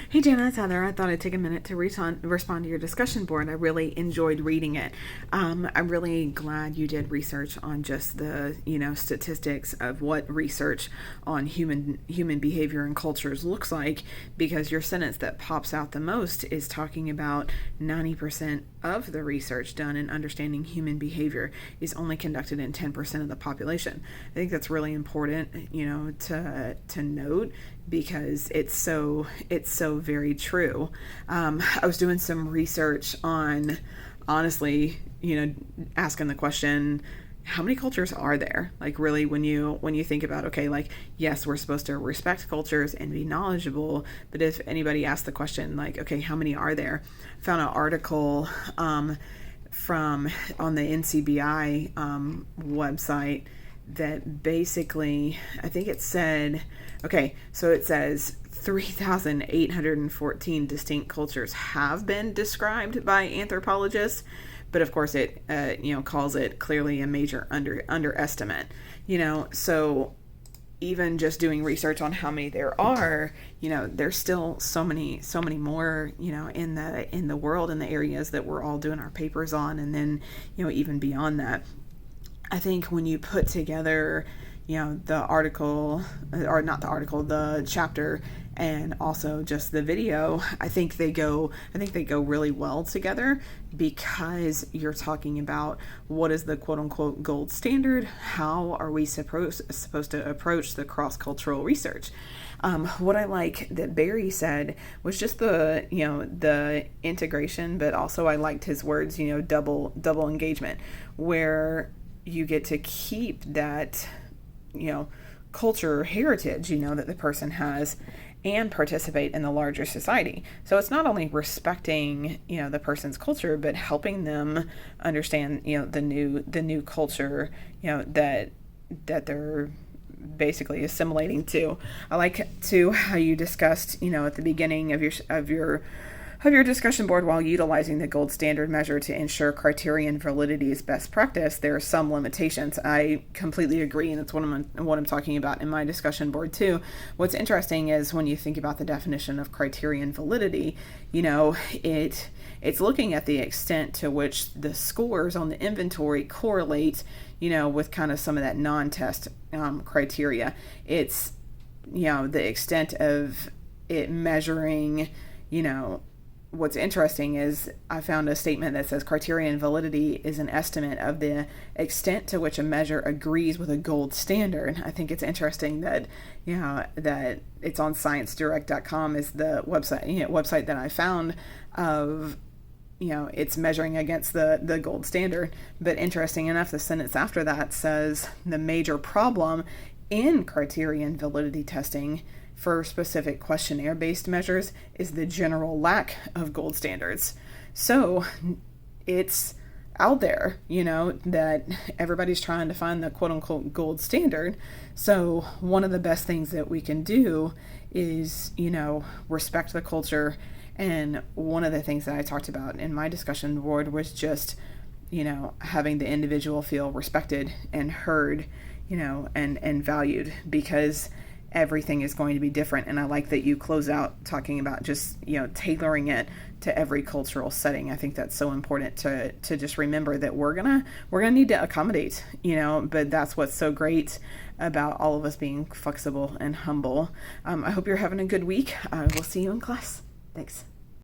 Hey Jana, it's Heather. I thought I'd take a minute to respond to your discussion board. I really enjoyed reading it. I'm really glad you did research on just the statistics of what research on human behavior and cultures looks like, because your sentence that pops out the most is talking about 90% of the research done in understanding human behavior is only conducted in 10% of the population. I think that's really important, to note, because it's so very true. I was doing some research on, honestly, asking the question, how many cultures are there? Like, really, when you think about, okay, like, yes, we're supposed to respect cultures and be knowledgeable, but if anybody asks the question, like, okay, how many are there? I found an article from on the NCBI website that basically, I think it said, okay, so it says 3,814 distinct cultures have been described by anthropologists, but of course it calls it clearly a major underestimate. So even just doing research on how many there are, there's still so many more, in the world, in the areas that we're all doing our papers on, and then even beyond that. I think when you put together, the article, or not the article, the chapter, and also just the video, I think they go really well together, because you're talking about what is the quote unquote gold standard, how are we supposed to approach the cross-cultural research. What I like that Barry said was just the integration, but also I liked his words, double engagement, where you get to keep that, culture heritage, that the person has, and participate in the larger society. So it's not only respecting, the person's culture, but helping them understand, the new culture, that they're basically assimilating to. I like too how you discussed, at the beginning of your discussion board, while utilizing the gold standard measure to ensure criterion validity is best practice, there are some limitations. I completely agree, and that's what I'm talking about in my discussion board too. What's interesting is when you think about the definition of criterion validity, it's looking at the extent to which the scores on the inventory correlate, with kind of some of that non-test criteria. It's, the extent of it measuring, what's interesting is I found a statement that says criterion validity is an estimate of the extent to which a measure agrees with a gold standard. I think it's interesting that, that it's on sciencedirect.com is the website that I found of, it's measuring against the gold standard. But interesting enough, the sentence after that says the major problem in criterion validity testing for specific questionnaire-based measures is the general lack of gold standards. So it's out there, that everybody's trying to find the quote-unquote gold standard. So one of the best things that we can do is, respect the culture. And one of the things that I talked about in my discussion board was just, having the individual feel respected and heard, and valued, because everything is going to be different. And I like that you close out talking about just, tailoring it to every cultural setting. I think that's so important to just remember that we're gonna need to accommodate, but that's what's so great about all of us being flexible and humble. I hope you're having a good week. I will see you in class. Thanks.